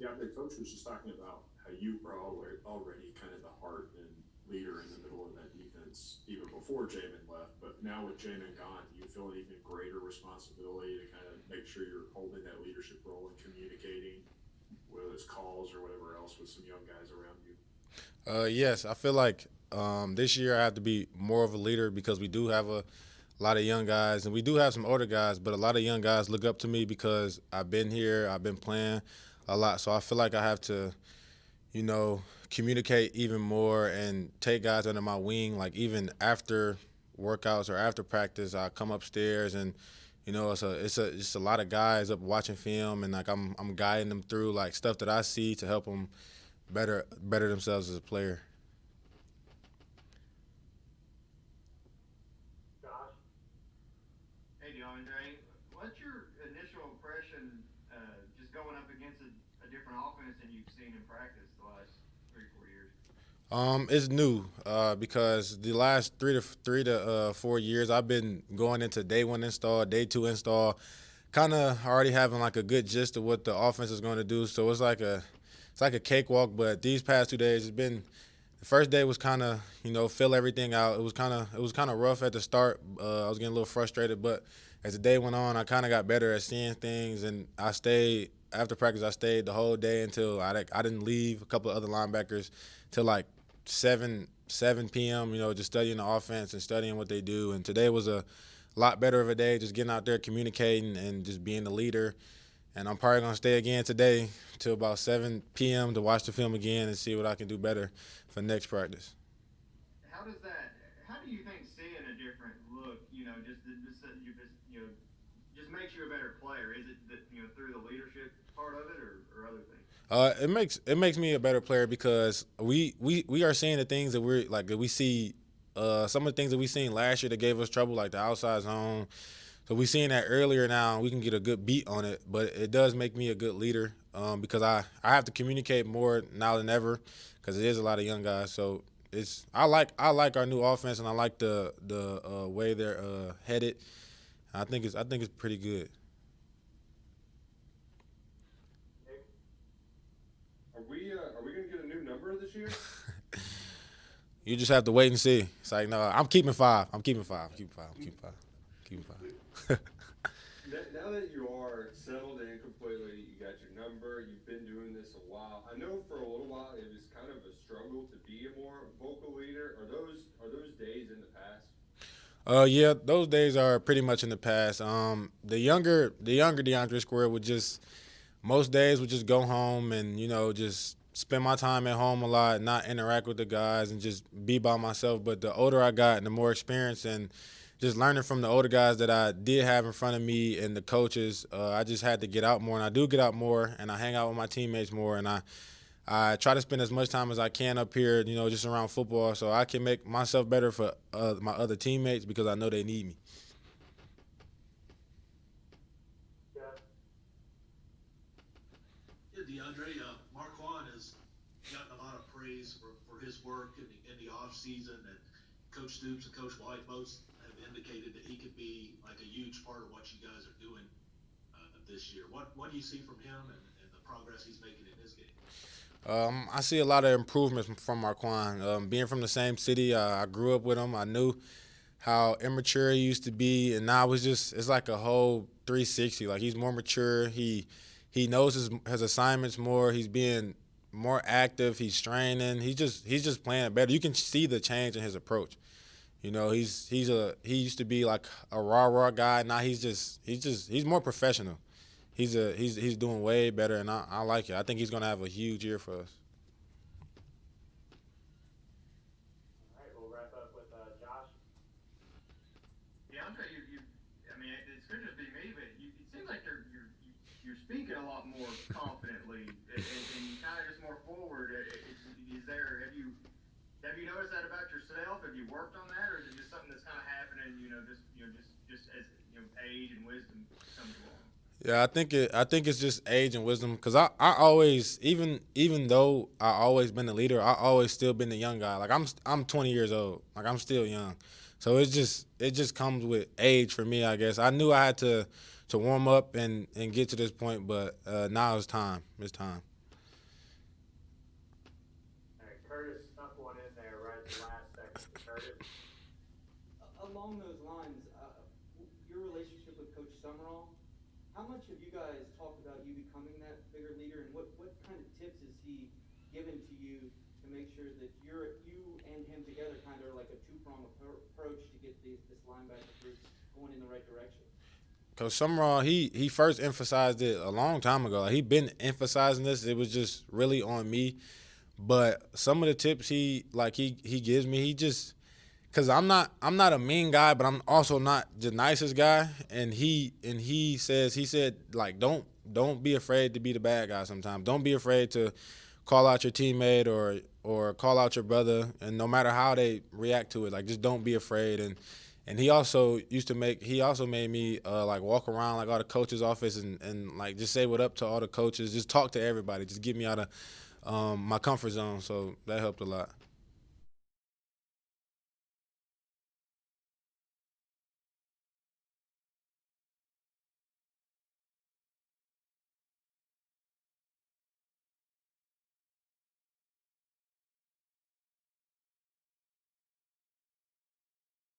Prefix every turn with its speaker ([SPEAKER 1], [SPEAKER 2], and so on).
[SPEAKER 1] Yeah, the coach was just talking about how you were already kind of the heart and leader in the middle of that defense even before Jamin left. But now with Jamin gone, do you feel an even greater responsibility to kind of make sure you're holding that leadership role and communicating, whether it's calls or whatever else, with some young guys around you?
[SPEAKER 2] Yes, I feel like this year I have to be more of a leader because we do have a lot of young guys and we do have some older guys, but a lot of young guys look up to me because I've been here, I've been playing a lot. So I feel like I have to, you know, communicate even more and take guys under my wing. Like even after workouts or after practice, I come upstairs and it's a lot of guys up watching film and like I'm guiding them through like stuff that I see to help them better themselves as a player.
[SPEAKER 1] Josh?
[SPEAKER 3] Hey, DeAndre, what's your initial impression just going up against a different offense than you've seen in practice the last 3, 4 years?
[SPEAKER 2] It's new because the last 3 to 4 years I've been going into day one install, day two install, kind of already having like a good gist of what the offense is going to do. So it's like a cakewalk. But these past 2 days, it's been the first day was kind of fill everything out. It was kind of rough at the start. I was getting a little frustrated, but as the day went on, I kind of got better at seeing things, and I stayed after practice. I stayed the whole day until I didn't leave. A couple of other linebackers till like 7 p.m. Just studying the offense and studying what they do. And today was a lot better of a day, just getting out there communicating and just being the leader. And I'm probably gonna stay again today till about 7 p.m. to watch the film again and see what I can do better for next practice.
[SPEAKER 3] How does that? How do you think seeing a different look, just makes you a better player? Is it that through the leadership part of it, or other things?
[SPEAKER 2] It makes me a better player because we are seeing the things that we're like that we see. Some of the things that we seen last year that gave us trouble, like the outside zone. So we seen that earlier now, and we can get a good beat on it. But it does make me a good leader because I have to communicate more now than ever because it is a lot of young guys. So I like our new offense, and I like the way they're headed. I think it's pretty good.
[SPEAKER 1] Nick?
[SPEAKER 4] Are we gonna get a new number this year?
[SPEAKER 2] You just have to wait and see. It's like, no, I'm keeping five. I'm keeping five. I'm keeping five. I'm keeping five. I'm keeping five.
[SPEAKER 4] Now that you are settled in completely, you got your number. You've been doing this a while. I know for a little while it was kind of a struggle to be a more vocal leader. Are those days in the past?
[SPEAKER 2] Yeah, those days are pretty much in the past. The younger DeAndre Square would just most days would just go home and just spend my time at home a lot, not interact with the guys, and just be by myself. But the older I got, and the more experience and just learning from the older guys that I did have in front of me and the coaches, I just had to get out more, and I do get out more, and I hang out with my teammates more, and I try to spend as much time as I can up here, just around football, so I can make myself better for my other teammates because I know they need me.
[SPEAKER 1] Jeff?
[SPEAKER 5] Yeah, DeAndre, Marquand has gotten a lot of praise for his work in the off season, and Coach Stoops and Coach White both have indicated that he could be like a huge part of what you guys are doing this year. What do you see from him and the progress he's making in his game?
[SPEAKER 2] I see a lot of improvements from Marquand. Being from the same city, I grew up with him. I knew how immature he used to be, and now it's like a whole 360. Like he's more mature. He knows his assignments more. He's being more active. He's training. He's just playing better. You can see the change in his approach. He used to be like a raw guy. Now he's more professional. He's doing way better, and I like it. I think he's gonna have a huge year for us.
[SPEAKER 1] All right, we'll wrap up with Josh.
[SPEAKER 3] DeAndre, I mean, it's good to be me, but it seems like you're speaking a lot more confidently, and you kind of just more forward. Is there have you noticed that about yourself? Have you worked on that, or is it just something that's kind of happening? Just as age and wisdom comes along.
[SPEAKER 2] Yeah, I think it's just age and wisdom because I always even though I always been the leader, I always still been the young guy. Like I'm 20 years old. Like I'm still young. So it just comes with age for me, I guess. I knew I had to warm up and get to this point, but now it's time. It's time.
[SPEAKER 6] Summerall. How much have you guys talked about you becoming that bigger leader, and what kind of tips is he given to you to make sure that you and him together kind of are like a two-pronged approach to get this linebacker group going in the right direction?
[SPEAKER 2] Coach Summerall, he first emphasized it a long time ago. Like he been emphasizing this. It was just really on me. But some of the tips he gives me, he just because I'm not a mean guy, but I'm also not the nicest guy. And he said like don't be afraid to be the bad guy sometimes. Don't be afraid to call out your teammate or call out your brother, and no matter how they react to it, like just don't be afraid. And he also made me like walk around like all the coaches' office and like just say what up to all the coaches, just talk to everybody, just get me out of my comfort zone. So that helped a lot.